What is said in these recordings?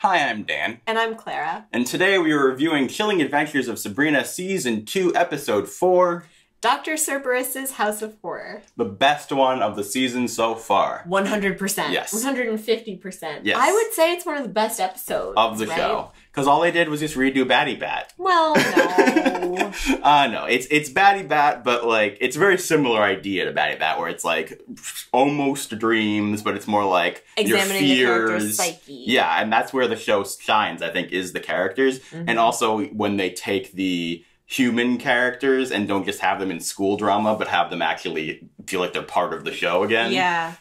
Hi, I'm Dan. And I'm Clara. And today we are reviewing Chilling Adventures of Sabrina Season 2, Episode 4. Dr. Cerberus' House of Horror. The best one of the season so far. 100%. Yes. 150%. Yes. I would say it's one of the best episodes. Of the show. Because all they did was just redo Batty Bat. Well, no. No, it's Batty Bat, but like, it's a very similar idea to Batty Bat, where it's like, almost dreams, but it's more like examining your fears. The character's psyche. Yeah, and that's where the show shines, I think, is the characters. And also when they take the human characters and don't just have them in school drama, but have them actually feel like they're part of the show again. Yeah.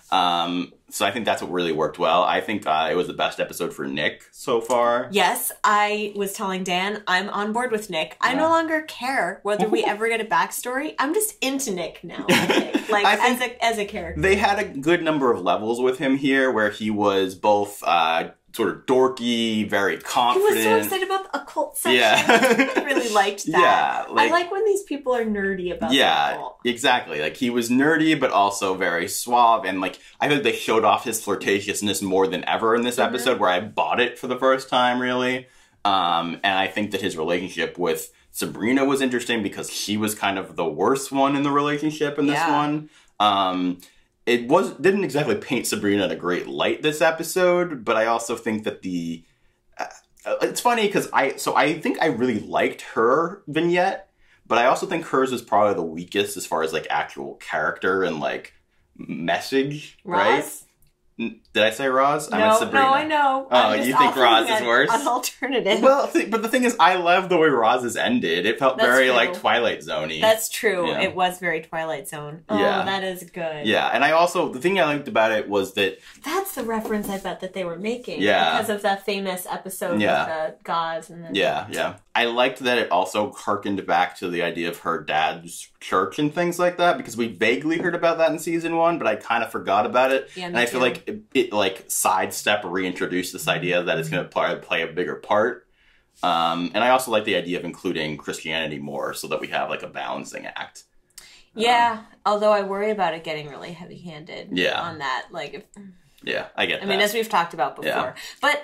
So I think that's what really worked well. I think it was the best episode for Nick so far. Yes, I was telling Dan, I'm on board with Nick. I no longer care whether we ever get a backstory. I'm just into Nick now. Like, as a character. They had a good number of levels with him here, where he was both sort of dorky, very confident. He was so excited about the occult section. Yeah. I really liked that. Yeah, I like when these people are nerdy about the occult. Yeah, exactly. Like, he was nerdy, but also very suave, and like, I think they showed off his flirtatiousness more than ever in this episode, where I bought it for the first time, really. And I think that his relationship with Sabrina was interesting, because he was kind of the worst one in the relationship in this one. It didn't exactly paint Sabrina in a great light this episode, but I also think that it's funny because I think I really liked her vignette, but I also think hers is probably the weakest as far as like actual character and like message, right? Did I say Roz? No, I meant Sabrina. No, I know. Oh, you think Roz is worse? An alternative. Well, but the thing is, I love the way Roz's ended. It felt very like Twilight Zone-y. That's true. Yeah. It was very Twilight Zone. Oh, yeah. That is good. Yeah, and the thing I liked about it was that... That's the reference I bet that they were making. Yeah. Because of that famous episode with the gods. And then Yeah. I liked that it also harkened back to the idea of her dad's church and things like that, because we vaguely heard about that in season 1, but I kind of forgot about it. Yeah, and I feel like it like sidestep or reintroduce this idea that it's going to play a bigger part. And I also like the idea of including Christianity more, so that we have like a balancing act. Yeah, although I worry about it getting really heavy-handed on that. Like, yeah, I get that. I mean, as we've talked about before. Yeah.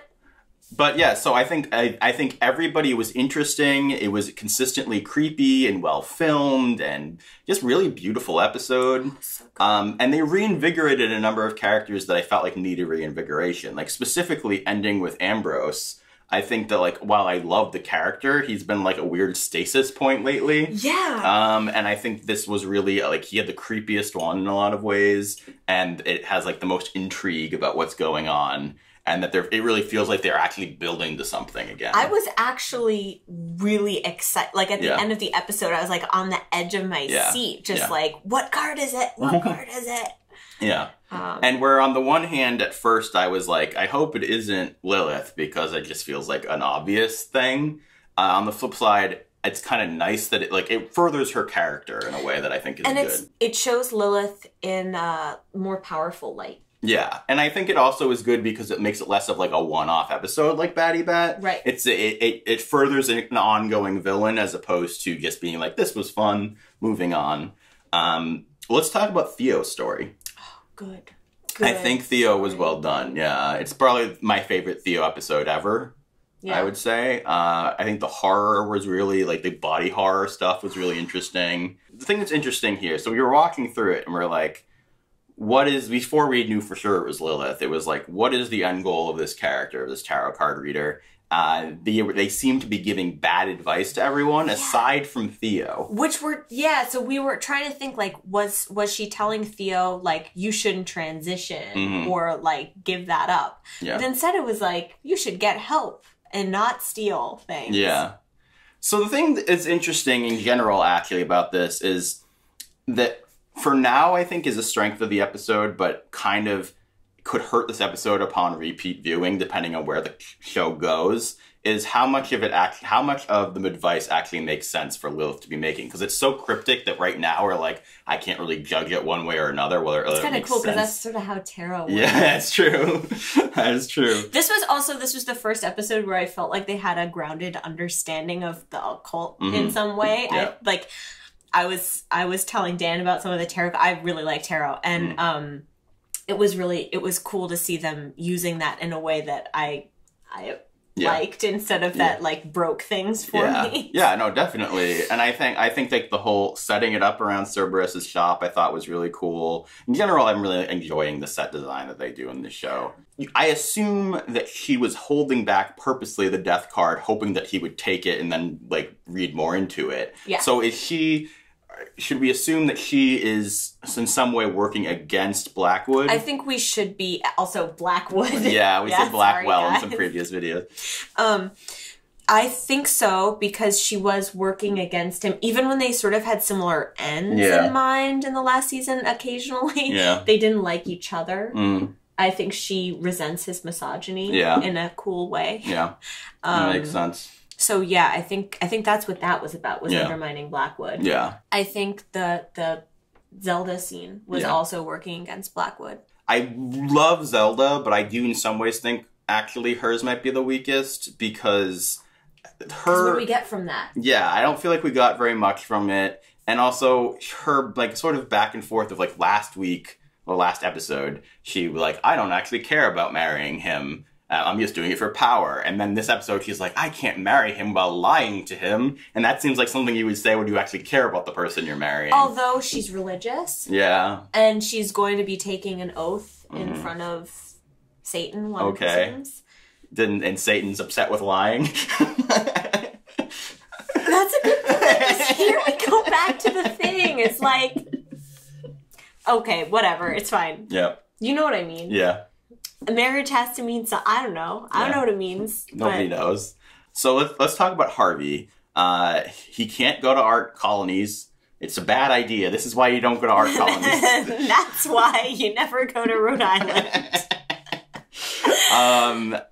But yeah, so I think everybody was interesting. It was consistently creepy and well filmed, and just really beautiful episode. So and they reinvigorated a number of characters that I felt like needed reinvigoration. Like, specifically ending with Ambrose. I think that, like, while I love the character, he's been like a weird stasis point lately. Yeah. And I think this was really like, he had the creepiest one in a lot of ways, and it has like the most intrigue about what's going on. And that it really feels like they're actually building to something again. I was actually really excited. Like, at the end of the episode, I was like on the edge of my seat. Just like, what card is it? What card is it? Yeah. And where on the one hand, at first, I was like, I hope it isn't Lilith, because it just feels like an obvious thing. On the flip side, it's kind of nice that it furthers her character in a way that I think is good. And it shows Lilith in a more powerful light. Yeah, and I think it also is good because it makes it less of like a one-off episode like Batty Bat. Right. It furthers an ongoing villain as opposed to just being like, this was fun, moving on. Let's talk about Theo's story. Oh, good. I think Theo was well done. Yeah, it's probably my favorite Theo episode ever. Yeah. I would say. I think the horror was really, like, the body horror stuff was really interesting. The thing that's interesting here, so we were walking through it and we're like, before we knew for sure it was Lilith, it was like, what is the end goal of this character, this tarot card reader? They seem to be giving bad advice to everyone, aside from Theo. So we were trying to think, like, was she telling Theo, like, you shouldn't transition, or, like, give that up? Yeah. But instead it was like, you should get help and not steal things. Yeah. So the thing that's interesting in general, actually, about this is that for now, I think, is a strength of the episode, but kind of could hurt this episode upon repeat viewing, depending on where the show goes, is how much of the advice actually makes sense for Lilith to be making. Because it's so cryptic that right now we're like, I can't really judge it one way or another, whether it's kind of cool, because that's sort of how tarot works. Yeah, that's true. That is true. This was the first episode where I felt like they had a grounded understanding of the occult in some way. Yeah. I was telling Dan about some of the tarot. I really like tarot, and it was cool to see them using that in a way that I I liked instead of that like broke things for me. Yeah, no, definitely. And I think like the whole setting it up around Cerberus's shop I thought was really cool. In general, I'm really enjoying the set design that they do in this show. I assume that she was holding back purposely the death card, hoping that he would take it and then like read more into it. Yeah. So should we assume that she is in some way working against Blackwood? I think we should be also Blackwood. Yeah, we said Blackwell in some previous videos. I think so, because she was working against him, even when they sort of had similar ends in mind in the last season occasionally. Yeah. They didn't like each other. I think she resents his misogyny in a cool way. Yeah, that makes sense. So yeah, I think that's what that was about, was undermining Blackwood. Yeah. I think the Zelda scene was also working against Blackwood. I love Zelda, but I do in some ways think actually hers might be the weakest, because what do we get from that? Yeah, I don't feel like we got very much from it. And also her like sort of back and forth of like last episode, she was like, I don't actually care about marrying him. I'm just doing it for power. And then this episode, she's like, I can't marry him while lying to him. And that seems like something you would say when you actually care about the person you're marrying. Although she's religious. Yeah. And she's going to be taking an oath in front of Satan, one of the Satans. And Satan's upset with lying. That's a good point. Here we go back to the thing. It's like, okay, whatever. It's fine. Yeah. You know what I mean. Yeah. A marriage has to mean something. I don't know. I don't know what it means. Nobody knows. So let's talk about Harvey. He can't go to art colonies. It's a bad idea. This is why you don't go to art colonies. That's why you never go to Rhode Island.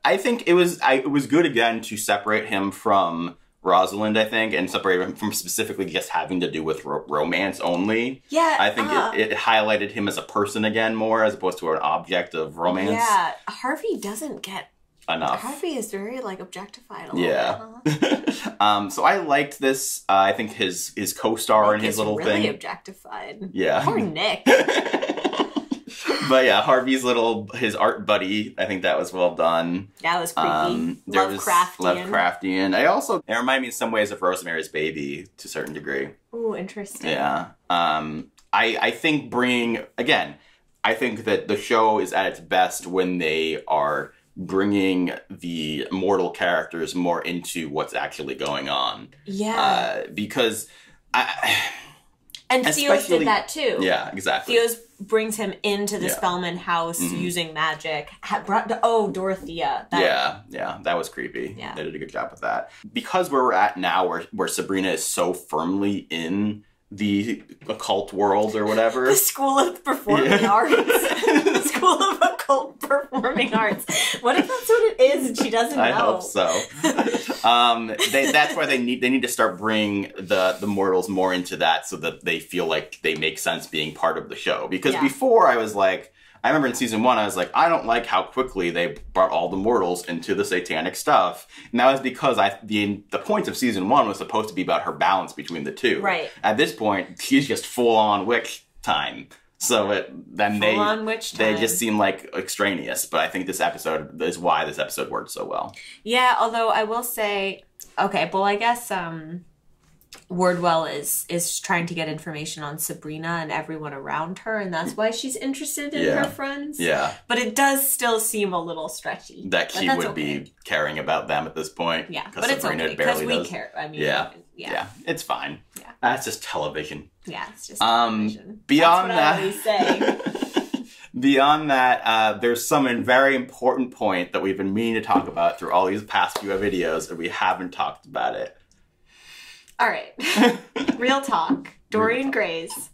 I think it was good again to separate him from Rosalind, I think, and separate him from specifically just having to do with romance only. Yeah. I think it highlighted him as a person again more, as opposed to an object of romance. Yeah. Harvey doesn't get enough. Harvey is very, like, objectified a little bit, huh? So I liked this. I think his co-star and his little really thing. Objectified. Yeah. Poor Nick. But yeah, his art buddy, I think that was well done. That was creepy. Lovecraftian. It reminded me in some ways of Rosemary's Baby to a certain degree. Ooh, interesting. Yeah. I think I think that the show is at its best when they are bringing the mortal characters more into what's actually going on. Yeah. Because And Theo's did that too. Yeah, exactly. Theo's brings him into the Spellman house using magic. Dorothea. Yeah, that was creepy. Yeah. They did a good job with that. Because where we're at now, where Sabrina is so firmly in the occult world or whatever. The School of Performing Arts. The School of Occult Performing Arts. What if that's what it is and she doesn't know? I hope so. That's why they need to start bringing the mortals more into that, so that they feel like they make sense being part of the show. Because before I was like, I remember in season 1, I was like, I don't like how quickly they brought all the mortals into the satanic stuff. And that was because the point of season 1 was supposed to be about her balance between the two. Right. At this point, she's just full-on witch time. So they just seem like extraneous. But I think this episode is why this episode worked so well. Yeah, although I will say, okay, well, I guess Wardwell is trying to get information on Sabrina and everyone around her, and that's why she's interested in her friends. Yeah. But it does still seem a little stretchy. That he would be caring about them at this point. Yeah, but Sabrina it's okay, because we care. I mean, yeah, it's fine. Yeah. That's just television. Yeah, it's just television. Beyond that's what I always say. Beyond that, there's some very important point that we've been meaning to talk about through all these past few videos, and we haven't talked about it. All right. Real talk. Dorian Gray's.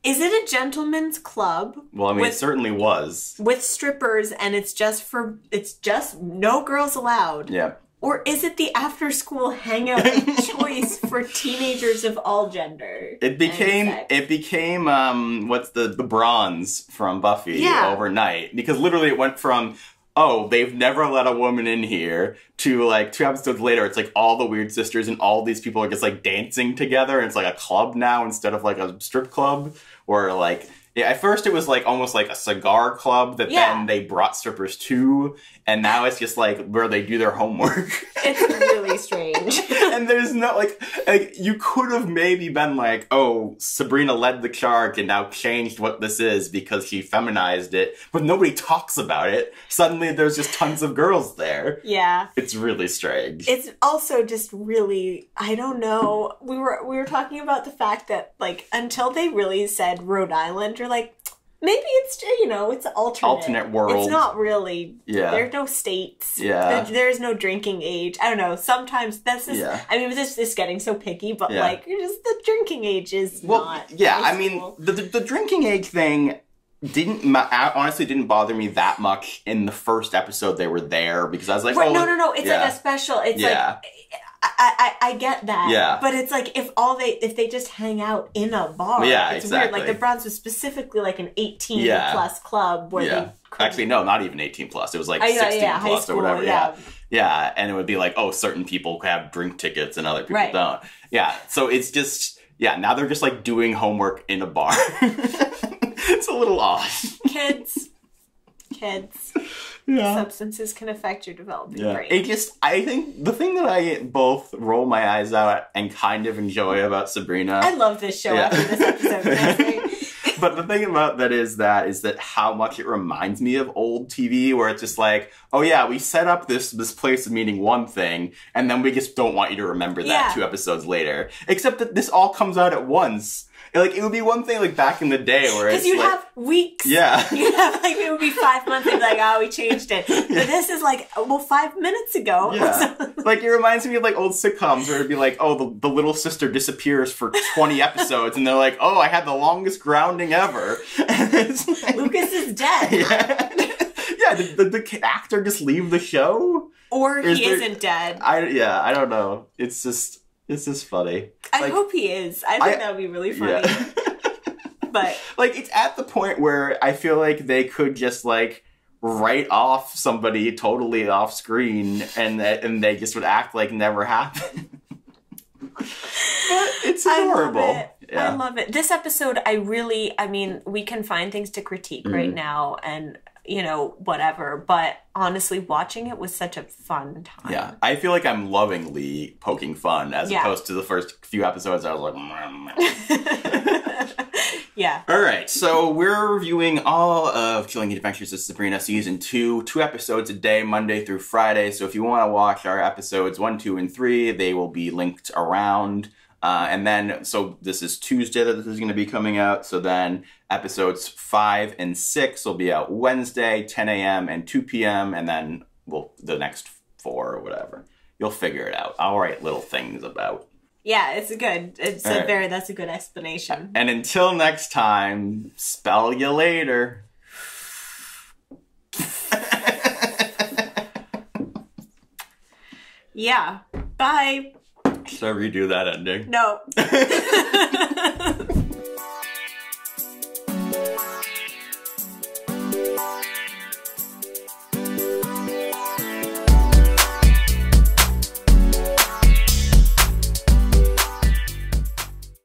Is it a gentleman's club? Well, I mean, it certainly was. With strippers, and it's just no girls allowed. Yeah. Or is it the after-school hangout of choice for teenagers of all gender? It became what's the bronze from Buffy overnight, because literally it went from, oh, they've never let a woman in here, to like 2 episodes later, it's like all the weird sisters and all these people are just like dancing together, and it's like a club now instead of like a strip club, or like Yeah, at first it was like almost like a cigar club that then they brought strippers to, and now it's just like where they do their homework. It's really strange. And there's no like you could have maybe been like, oh, Sabrina led the charge and now changed what this is because she feminized it, but nobody talks about it. Suddenly there's just tons of girls there. Yeah. It's really strange. It's also just really, I don't know. We were talking about the fact that like until they really said Rhode Island, you're like, maybe it's, you know, it's alternate world. It's not really. Yeah. There's no states. Yeah. There's no drinking age. I don't know. Sometimes that's just, I mean, this is getting so picky, but like, just the drinking age is not. Yeah, I mean, the drinking age thing honestly didn't bother me that much in the first episode they were there, because I was like, no. It's like a special, it's like, I get that. Yeah. But it's like if they just hang out in a bar. Yeah, it's weird. Like the Bronx was specifically like an 18 plus club where they actually no, not even 18 plus. It was like 16 plus or whatever. Yeah. And it would be like, oh, certain people have drink tickets and other people don't. Yeah. So it's just now they're just like doing homework in a bar. It's a little odd. Kids. Yeah. Substances can affect your developing brain. I think the thing that I both roll my eyes out and kind of enjoy about Sabrina. I love this show after this episode. But the thing about that is that how much it reminds me of old TV, where it's just like, oh yeah, we set up this place meaning one thing, and then we just don't want you to remember that 2 episodes later. Except that this all comes out at once. Like, it would be one thing, like, back in the day where it's because you have weeks. Yeah. You have, like, it would be 5 months and be like, oh, we changed it. But this is like, well, 5 minutes ago. Yeah. Like, it reminds me of, like, old sitcoms where it'd be like, oh, the little sister disappears for 20 episodes. And they're like, oh, I had the longest grounding ever. And it's like, Lucas is dead. Yeah. Did the actor just leave the show? Or he isn't dead. I don't know. It's just funny. I hope he is. I think that would be really funny. Yeah. But like, it's at the point where I feel like they could just like write off somebody totally off screen and they just would act like never happened. But it's adorable. I love it. This episode, I mean, we can find things to critique right now and, you know, whatever. But honestly, watching it was such a fun time. Yeah. I feel like I'm lovingly poking fun as opposed to the first few episodes. I was like, yeah. All right. So we're reviewing all of Chilling Adventures of Sabrina Season 2. 2 episodes a day, Monday through Friday. So if you want to watch our episodes 1, 2, and 3, they will be linked around. And then, so this is Tuesday that this is going to be coming out. So then episodes 5 and 6 will be out Wednesday, 10 a.m. and 2 p.m. And then, the next 4 or whatever. You'll figure it out. I'll write little things about. Yeah, it's good. That's a good explanation. And until next time, spell you later. Yeah. Bye. Should I redo that ending? No.